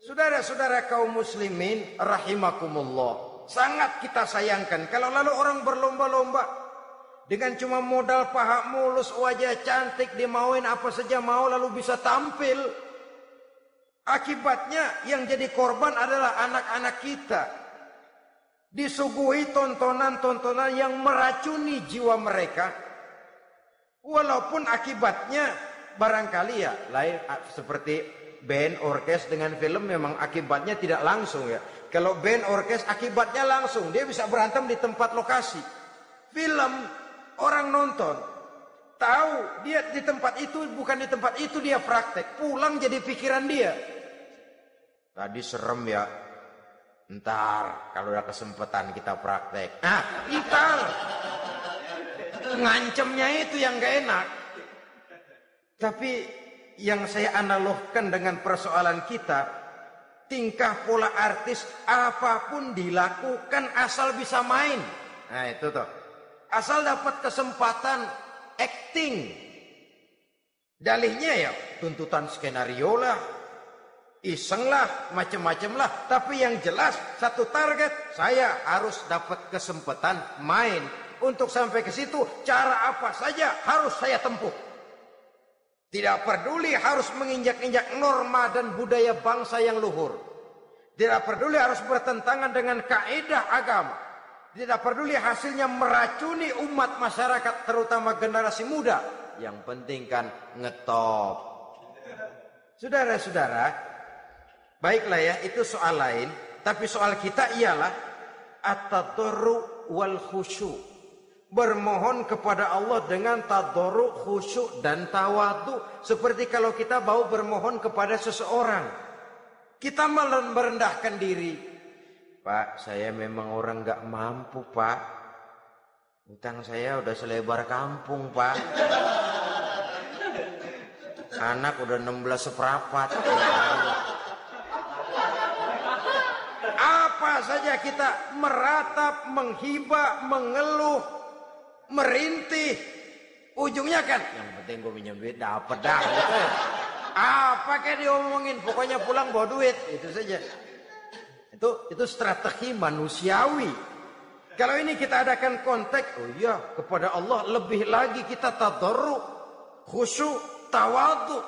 Saudara-saudara kaum muslimin rahimakumullah, sangat kita sayangkan kalau lalu orang berlomba-lomba dengan cuma modal paha mulus, wajah cantik, dimauin apa saja mau, lalu bisa tampil. Akibatnya yang jadi korban adalah anak-anak kita. Disuguhi tontonan-tontonan yang meracuni jiwa mereka. Walaupun akibatnya barangkali ya lain, seperti band orkes dengan film memang akibatnya tidak langsung ya. Kalau band orkes akibatnya langsung, dia bisa berantem di tempat lokasi. Film orang nonton tahu dia di tempat itu, bukan di tempat itu dia praktek, pulang jadi pikiran dia. Tadi serem ya, ntar kalau ada kesempatan kita praktek. Ntar ngancemnya itu yang gak enak. Tapi yang saya analogkan dengan persoalan kita, tingkah pola artis apapun dilakukan asal bisa main. Nah itu tuh, asal dapat kesempatan acting. Dalihnya ya tuntutan skenario lah, iseng lah, macem-macem lah. Tapi yang jelas satu target, saya harus dapat kesempatan main. Untuk sampai ke situ, cara apa saja harus saya tempuh. Tidak peduli harus menginjak-injak norma dan budaya bangsa yang luhur. Tidak peduli harus bertentangan dengan kaidah agama. Tidak peduli hasilnya meracuni umat masyarakat, terutama generasi muda. Yang penting kan ngetop. Saudara-saudara, baiklah ya, itu soal lain. Tapi soal kita ialah at-tadarru wal khusyu'. Bermohon kepada Allah dengan tadarru', khusyuk dan tawadu. Seperti kalau kita mau bermohon kepada seseorang, kita malah merendahkan diri. Pak, saya memang orang gak mampu pak. Utang saya udah selebar kampung pak. Anak udah 16 seperempat. Apa saja kita meratap, menghibah, mengeluh, merintih, ujungnya kan yang penting gue minjem duit dapet dah gitu. Apa kayak diomongin, pokoknya pulang bawa duit, itu saja. Itu strategi manusiawi. Kalau ini kita adakan konteks, oh iya, kepada Allah lebih lagi kita tadarruk, khusyuk, tawadhu.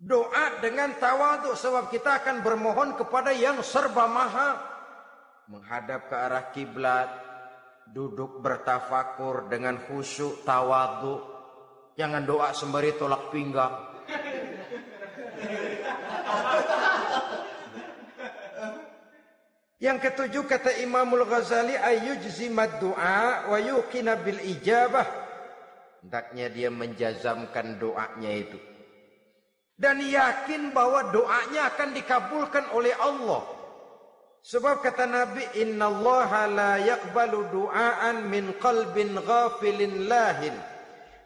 Doa dengan tawadhu, sebab kita akan bermohon kepada yang serba maha. Menghadap ke arah kiblat, duduk bertafakur dengan khusyuk, tawadhu. Jangan doa sembari tolak pinggang. Yang ketujuh kata Imamul Ghazali, ayyujzimad du'a wa yuqina bil ijabah. Hendaknya dia menjazamkan doanya itu dan yakin bahwa doanya akan dikabulkan oleh Allah. Sebab kata Nabi, innallaha la yaqbalu du'aan min qalbin ghafilin lahin.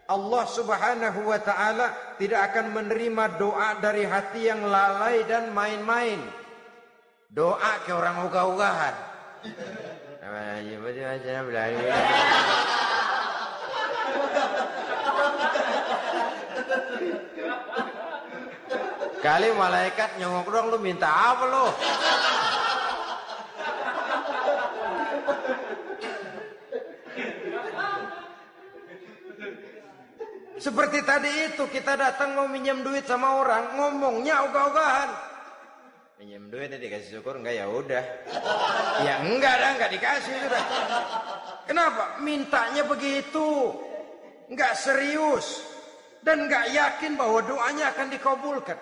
Allah Subhanahu wa taala tidak akan menerima doa dari hati yang lalai dan main-main. Doa ke orang ogah-ogahan. Kali malaikat nyongok dong, lu minta apa lu? Seperti tadi itu, kita datang mau minjem duit sama orang, ngomongnya ogah-ogahan. Minjem duit dikasih syukur enggak, ya udah. Ya enggak dah, enggak dikasih sudah. Kenapa? Mintanya begitu. Enggak serius dan enggak yakin bahwa doanya akan dikabulkan.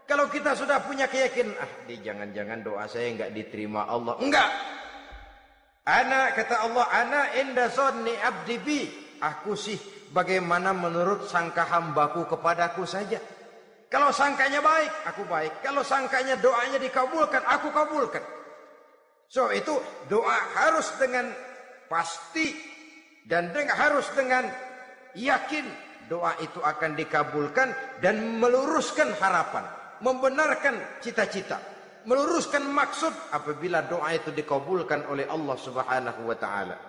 Kalau kita sudah punya keyakinan, jangan-jangan doa saya enggak diterima Allah. Enggak. Ana, kata Allah, ana inda zanni abdi bi. Aku sih bagaimana menurut sangka hambaku kepadaku saja. Kalau sangkanya baik, aku baik. Kalau sangkanya doanya dikabulkan, aku kabulkan. So itu doa harus dengan pasti dan harus dengan yakin doa itu akan dikabulkan dan meluruskan harapan, membenarkan cita-cita, meluruskan maksud apabila doa itu dikabulkan oleh Allah Subhanahu wa taala.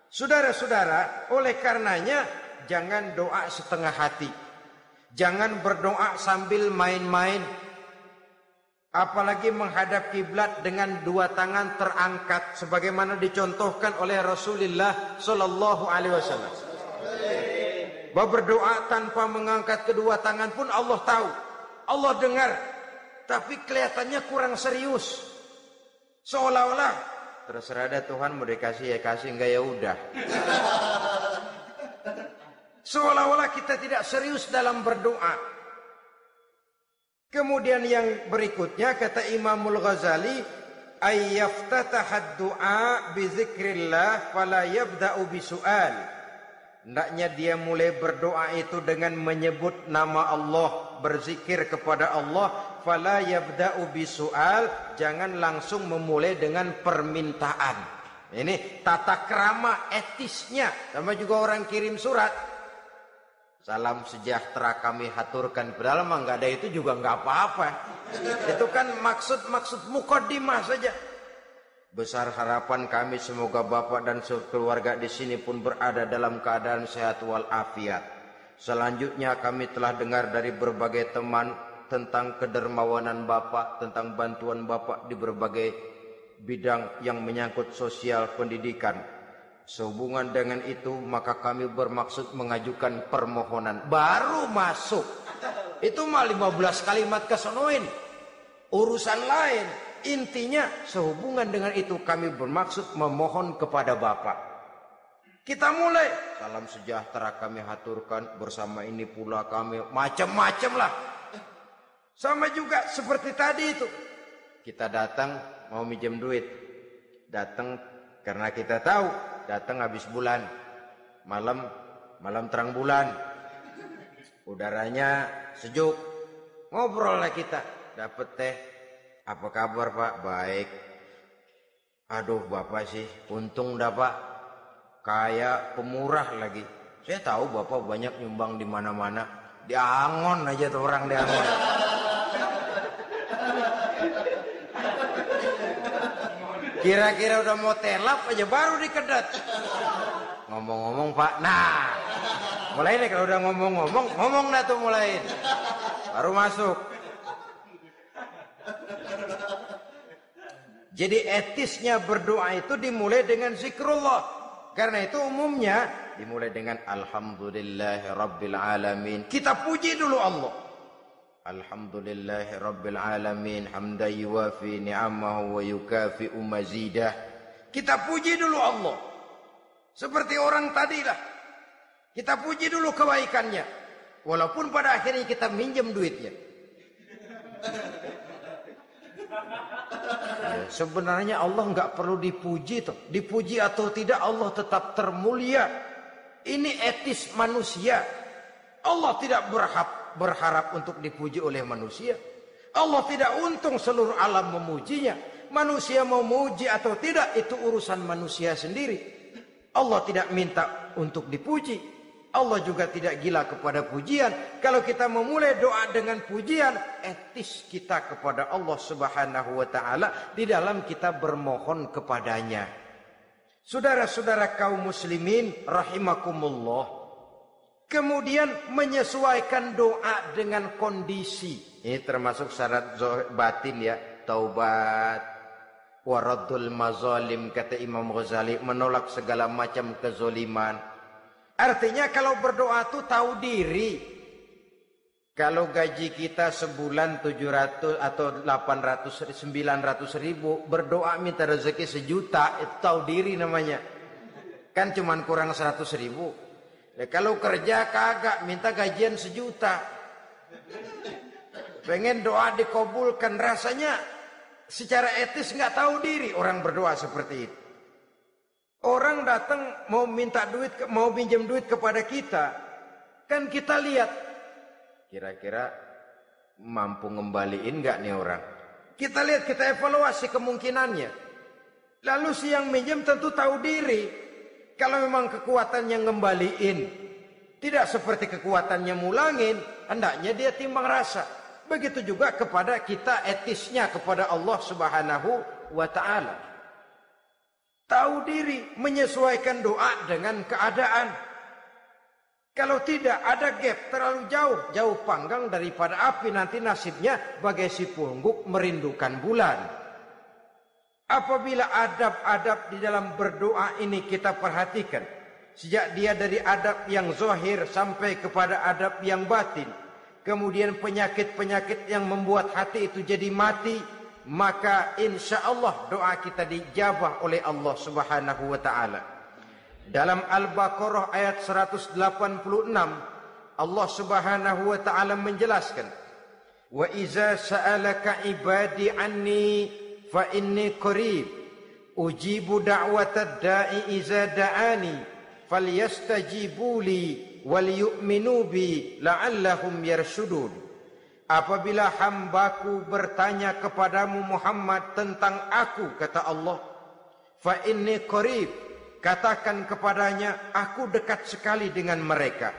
Saudara-saudara, oleh karenanya jangan doa setengah hati. Jangan berdoa sambil main-main. Apalagi menghadap kiblat dengan dua tangan terangkat sebagaimana dicontohkan oleh Rasulullah sallallahu alaihi wasallam. Bahwa berdoa tanpa mengangkat kedua tangan pun Allah tahu. Allah dengar. Tapi kelihatannya kurang serius. Seolah-olah terserah ada Tuhan, mau dikasih ya kasih, enggak ya udah. Seolah-olah kita tidak serius dalam berdoa. Kemudian yang berikutnya kata Imamul Ghazali, ayyaftatahad du'a bi dzikrillah fala yabda'u bisu'al. Hendaknya dia mulai berdoa itu dengan menyebut nama Allah, berzikir kepada Allah, fala yabda'u bisu'al, jangan langsung memulai dengan permintaan. Ini tata krama etisnya. Sama juga orang kirim surat, salam sejahtera kami haturkan, padahal mah nggak ada itu juga nggak apa-apa. Itu kan maksud mukaddimah saja. Besar harapan kami semoga Bapak dan keluarga di sini pun berada dalam keadaan sehat walafiat. Selanjutnya kami telah dengar dari berbagai teman tentang kedermawanan Bapak, tentang bantuan Bapak di berbagai bidang yang menyangkut sosial pendidikan. Sehubungan dengan itu maka kami bermaksud mengajukan permohonan. Baru masuk itu mah 15 kalimat kesonoin, urusan lain. Intinya sehubungan dengan itu kami bermaksud memohon kepada Bapak. Kita mulai, salam sejahtera kami haturkan, bersama ini pula kami, macam-macam lah. Sama juga seperti tadi itu, kita datang mau minjem duit, datang karena kita tahu datang habis bulan, malam terang bulan, udaranya sejuk, ngobrol lah kita, dapet teh, apa kabar Pak? Baik. Aduh Bapak sih, untung dah Pak, kayak pemurah lagi. Saya tahu Bapak banyak nyumbang di mana-mana, Diangon aja tuh orang diangon. Kira-kira udah mau telap aja baru dikedet. Ngomong-ngomong Pak, nah mulai nih kalau udah ngomong dah tuh mulai. Baru masuk. Jadi etisnya berdoa itu dimulai dengan zikrullah. Karena itu umumnya dimulai dengan Alhamdulillahi Rabbil Alamin. Kita puji dulu Allah. Alhamdulillahi Rabbil Alamin. Hamdan yuwafi ni'amahu wa yukafi'u mazidah. Kita puji dulu Allah. Seperti orang tadilah. Kita puji dulu kebaikannya. Walaupun pada akhirnya kita minjem duitnya. Ya, sebenarnya Allah nggak perlu dipuji toh. Dipuji atau tidak Allah tetap termulia. Ini etis manusia. Allah tidak berharap untuk dipuji oleh manusia. Allah tidak untung seluruh alam memujinya. Manusia mau muji atau tidak itu urusan manusia sendiri. Allah tidak minta untuk dipuji. Allah juga tidak gila kepada pujian. Kalau kita memulai doa dengan pujian, etis kita kepada Allah Subhanahu wa taala di dalam kita bermohon kepadanya. Saudara-saudara kaum muslimin rahimakumullah. Kemudian menyesuaikan doa dengan kondisi. Ini termasuk syarat batin ya, taubat, waraddul mazalim kata Imam Ghazali, menolak segala macam kezoliman. Artinya kalau berdoa itu tahu diri. Kalau gaji kita sebulan 700 atau 800, 900 ribu. Berdoa minta rezeki 1 juta. Itu tahu diri namanya. Kan cuman kurang 100 ribu. Ya, kalau kerja kagak minta gajian 1 juta. Pengen doa dikabulkan. Rasanya secara etis nggak tahu diri orang berdoa seperti itu. Orang datang mau minta duit, mau pinjam duit kepada kita, kan kita lihat kira-kira mampu ngembaliin nggak nih orang. Kita lihat, kita evaluasi kemungkinannya. Lalu si yang minjem tentu tahu diri. Kalau memang kekuatannya ngembaliin tidak seperti kekuatannya mulangin, hendaknya dia timbang rasa. Begitu juga kepada kita etisnya kepada Allah Subhanahu wa taala. Tahu diri, menyesuaikan doa dengan keadaan. Kalau tidak ada gap terlalu jauh panggang daripada api, nanti nasibnya bagai si pungguk merindukan bulan. Apabila adab-adab di dalam berdoa ini kita perhatikan, sejak dia dari adab yang zahir sampai kepada adab yang batin, kemudian penyakit-penyakit yang membuat hati itu jadi mati, maka insya Allah doa kita dijabah oleh Allah Subhanahu wa taala. Dalam Al-Baqarah ayat 186 Allah Subhanahu wa taala menjelaskan, wa iza sa'alaka ibadi anni fa inni qarib ujibu da'watad da'i iza da'ani falyastajibu li wal yu'minu bi la'allahum yarshudun. Apabila hambaku bertanya kepadamu Muhammad tentang aku, kata Allah, fa inni qarib, katakan kepadanya aku dekat sekali dengan mereka.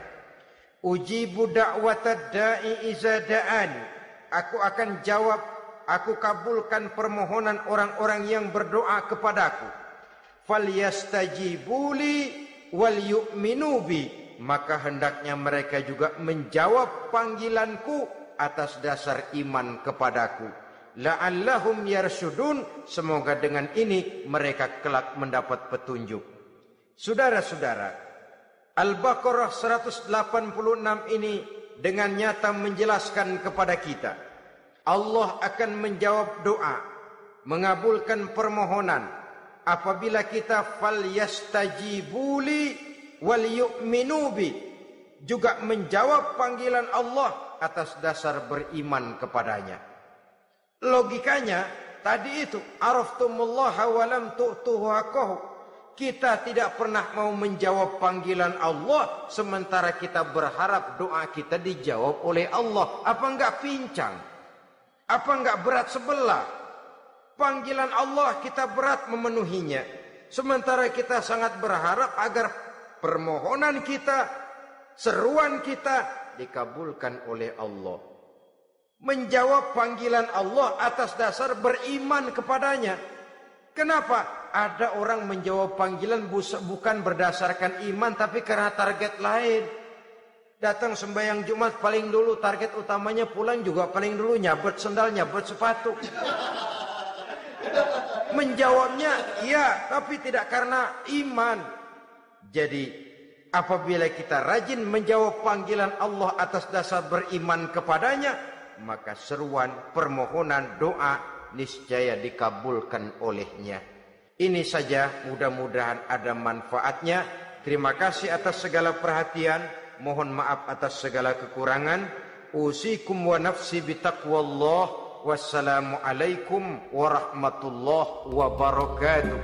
Ujibu da'watad da'i iza da'ani, aku akan jawab, aku kabulkan permohonan orang-orang yang berdoa kepadaku. Falyastajibu li wal yu'minu bi, maka hendaknya mereka juga menjawab panggilanku atas dasar iman kepadaku. La'allahum yarshudun, semoga dengan ini mereka kelak mendapat petunjuk. Saudara-saudara, Al-Baqarah 186 ini dengan nyata menjelaskan kepada kita, Allah akan menjawab doa, mengabulkan permohonan apabila kita falyastajibuli wal yu'minu bi, juga menjawab panggilan Allah atas dasar beriman kepadanya. Logikanya tadi itu, araftumullaha wa lam tu'tuhu haqqahu. Kita tidak pernah mau menjawab panggilan Allah sementara kita berharap doa kita dijawab oleh Allah. Apa enggak pincang? Apa enggak berat sebelah? Panggilan Allah kita berat memenuhinya, sementara kita sangat berharap agar permohonan kita, seruan kita dikabulkan oleh Allah. Menjawab panggilan Allah atas dasar beriman kepadanya. Kenapa? Ada orang menjawab panggilan bukan berdasarkan iman, tapi karena target lain. Datang sembahyang Jumat paling dulu, target utamanya pulang juga paling dulu nyabet sendal, nyabet sepatu. Menjawabnya iya, tapi tidak karena iman. Jadi apabila kita rajin menjawab panggilan Allah atas dasar beriman kepadanya, maka seruan, permohonan, doa niscaya dikabulkan olehnya. Ini saja, mudah-mudahan ada manfaatnya. Terima kasih atas segala perhatian. Mohon maaf atas segala kekurangan. Usikum wa nafsi bitaqwallah. Wassalamualaikum warahmatullahi wabarakatuh.